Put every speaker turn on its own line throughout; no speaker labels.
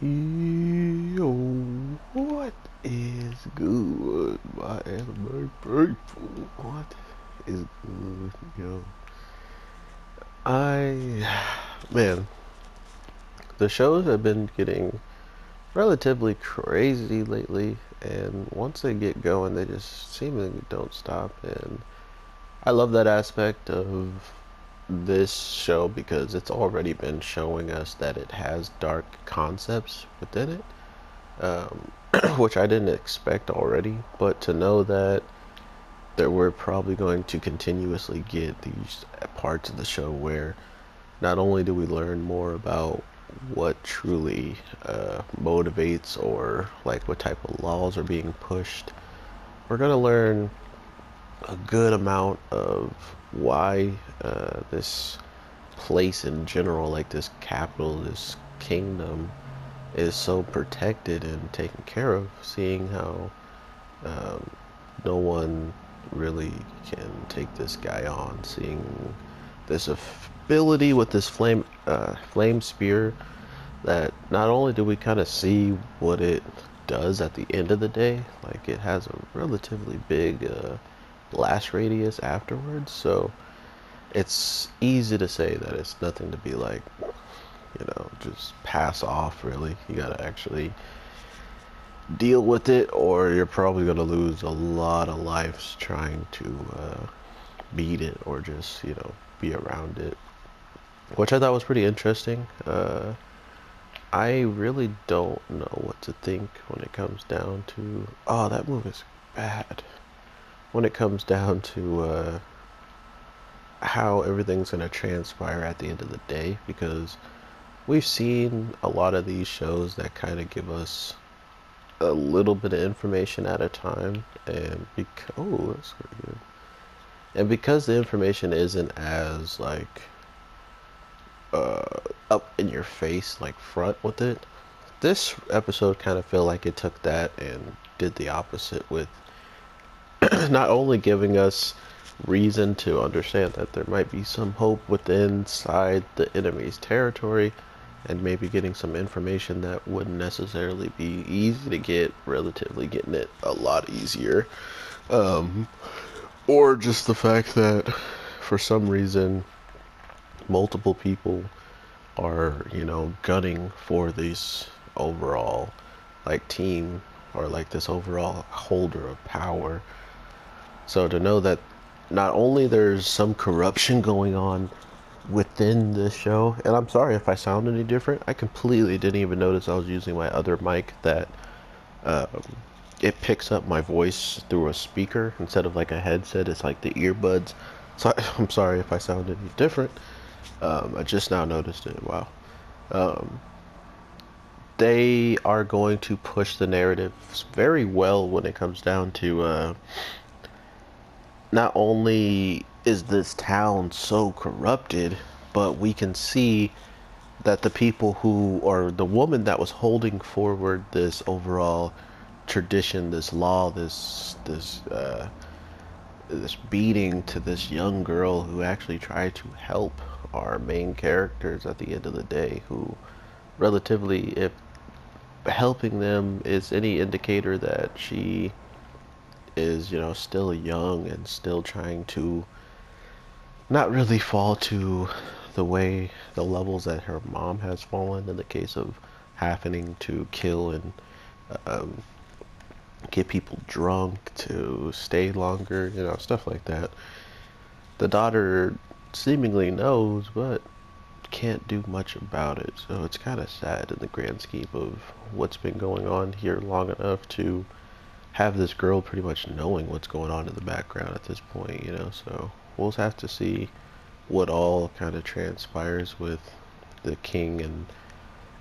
Yo, what is good, my anime people? What is good, yo? I, man, the shows have been getting relatively crazy lately, and once they get going, they just seemingly don't stop. And I love that aspect of this show because it's already been showing us that it has dark concepts within it, um, which I didn't expect already. But to know that we're probably going to continuously get these parts of the show where not only do we learn more about what truly motivates or like what type of laws are being pushed, we're going to learn a good amount of why this place in general, like this capital, this kingdom, is so protected and taken care of, seeing how um, no one really can take this guy on, seeing this ability with this flame spear that not only do we kind of see what it does at the end of the day, like it has a relatively big blast radius afterwards, so it's easy to say that it's nothing to be like, just pass off really. You gotta actually deal with it, or you're probably gonna lose a lot of lives trying to beat it or just, be around it. Which I thought was pretty interesting. I really don't know what to think when it comes down to. Oh, that move is bad. When it comes down to how everything's going to transpire at the end of the day, because we've seen a lot of these shows that kind of give us a little bit of information at a time, and because oh, that's pretty good. And because the information isn't as like up in your face, like front with it, this episode kind of felt like it took that and did the opposite with not only giving us reason to understand that there might be some hope within inside the enemy's territory, and maybe getting some information that wouldn't necessarily be easy to get, relatively getting it a lot easier. Um, or just the fact that for some reason multiple people are, gunning for this overall like team, or like this overall holder of power. So to know that not only there's some corruption going on within this show, and I'm sorry if I sound any different. I completely didn't even notice I was using my other mic, that um, it picks up my voice through a speaker instead of like a headset. It's like the earbuds. So I'm sorry if I sound any different. I just now noticed it. Wow. Um, they are going to push the narrative very well when it comes down to not only is this town so corrupted, but we can see that the people who, or the woman that was holding forward this overall tradition, this law, this beating to this young girl who actually tried to help our main characters at the end of the day, who relatively, if helping them is any indicator that she is, still young and still trying to not really fall to the levels that her mom has fallen, in the case of happening to kill and um, get people drunk to stay longer, stuff like that. The daughter seemingly knows, but can't do much about it. So it's kind of sad in the grand scheme of what's been going on here long enough to have this girl pretty much knowing what's going on in the background at this point. So we'll have to see what all kind of transpires with the king, and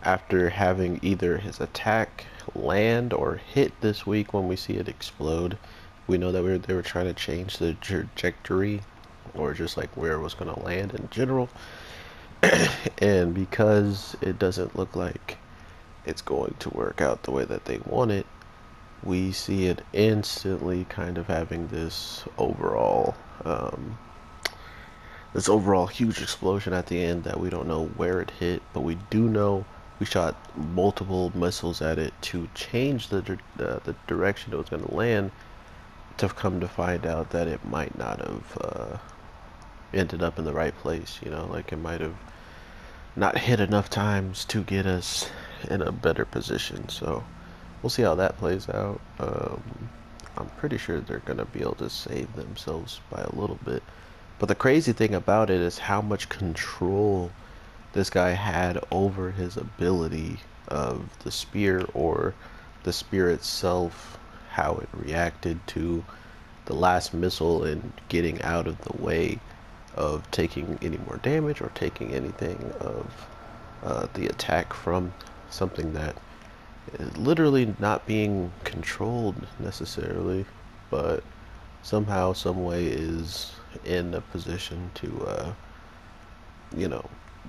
after having either his attack land or hit this week when we see it explode, we know that they were trying to change the trajectory, or just like where it was going to land in general. And because it doesn't look like it's going to work out the way that they want it, we see it instantly kind of having this overall huge explosion at the end that we don't know where it hit, but we do know we shot multiple missiles at it to change the direction it was going to land, to come to find out that it might not have ended up in the right place. You know, like it might have not hit enough times to get us in a better position. So we'll see how that plays out. I'm pretty sure they're gonna be able to save themselves by a little bit. But the crazy thing about it is how much control this guy had over his ability of the spear, or the spear itself, how it reacted to the last missile and getting out of the way of taking any more damage or taking anything of the attack from something that is literally not being controlled necessarily, but somehow, some way is in a position to, you know,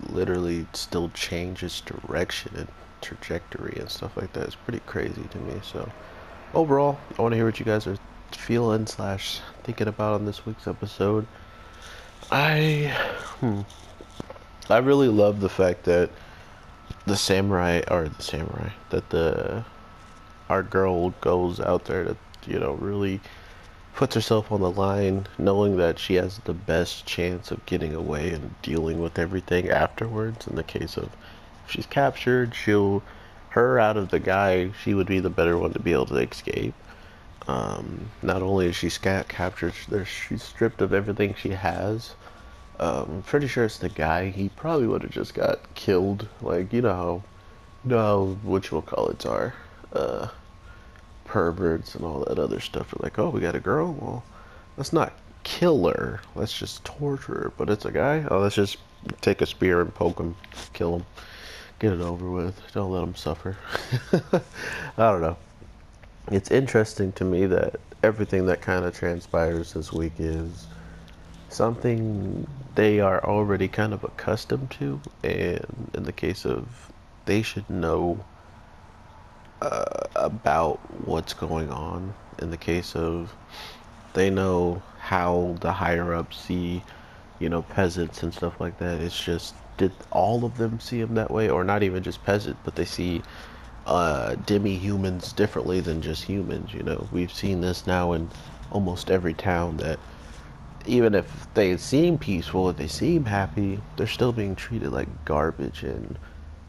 literally still change its direction and trajectory and stuff like that. It's pretty crazy to me. So overall, I want to hear what you guys are feeling slash thinking about on this week's episode. I hmm, I really love the fact that the our girl goes out there to, you know, really puts herself on the line, knowing that she has the best chance of getting away and dealing with everything afterwards. In the case of if she's captured, her out of the guy, she would be the better one to be able to escape. Not only is she captured, she's stripped of everything she has. I'm pretty sure it's the guy. He probably would have just got killed. Like, you know how whatchamacallits are, uh, perverts and all that other stuff. Are like, oh, we got a girl. Well, let's not kill her. Let's just torture her. But it's a guy. Oh, let's just take a spear and poke him, kill him, get it over with. Don't let him suffer. I don't know. It's interesting to me that everything that kind of transpires this week is something they are already kind of accustomed to, and in the case of, they should know about what's going on. In the case of, they know how the higher ups see, you know, peasants and stuff like that. It's just, did all of them see them that way, or not even just peasant, but they see demi-humans differently than just humans. You know, we've seen this now in almost every town, that even if they seem peaceful, if they seem happy, they're still being treated like garbage. And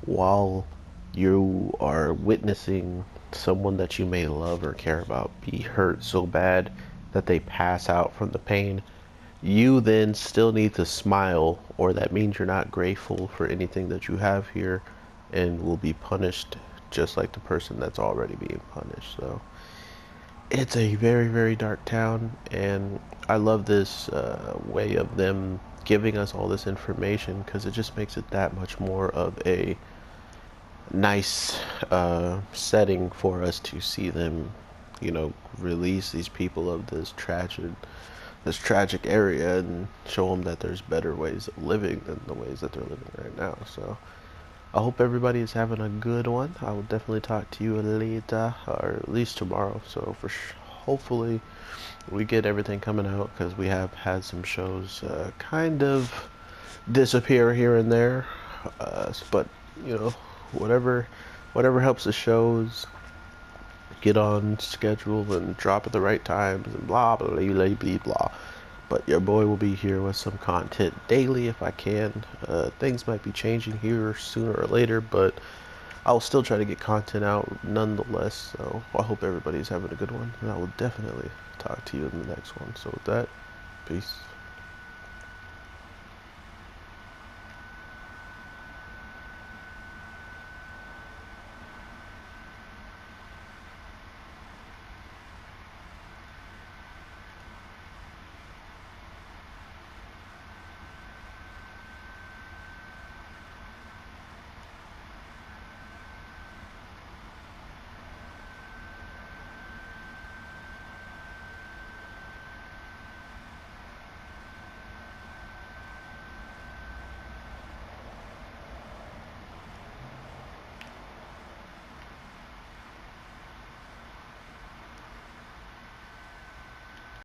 while you are witnessing someone that you may love or care about be hurt so bad that they pass out from the pain, you then still need to smile, or that means you're not grateful for anything that you have here, and will be punished just like the person that's already being punished. So it's a very, very dark town, and I love this way of them giving us all this information, because it just makes it that much more of a nice setting for us to see them, you know, release these people of this tragic area, and show them that there's better ways of living than the ways that they're living right now. So I hope everybody is having a good one. I will definitely talk to you later, or at least tomorrow. So hopefully we get everything coming out, because we have had some shows kind of disappear here and there. But you know, whatever whatever helps the shows get on schedule and drop at the right times and blah blah blah blah blah. But your boy will be here with some content daily if I can. Things might be changing here sooner or later, but I'll still try to get content out nonetheless. So I hope everybody's having a good one, and I will definitely talk to you in the next one. So with that, peace.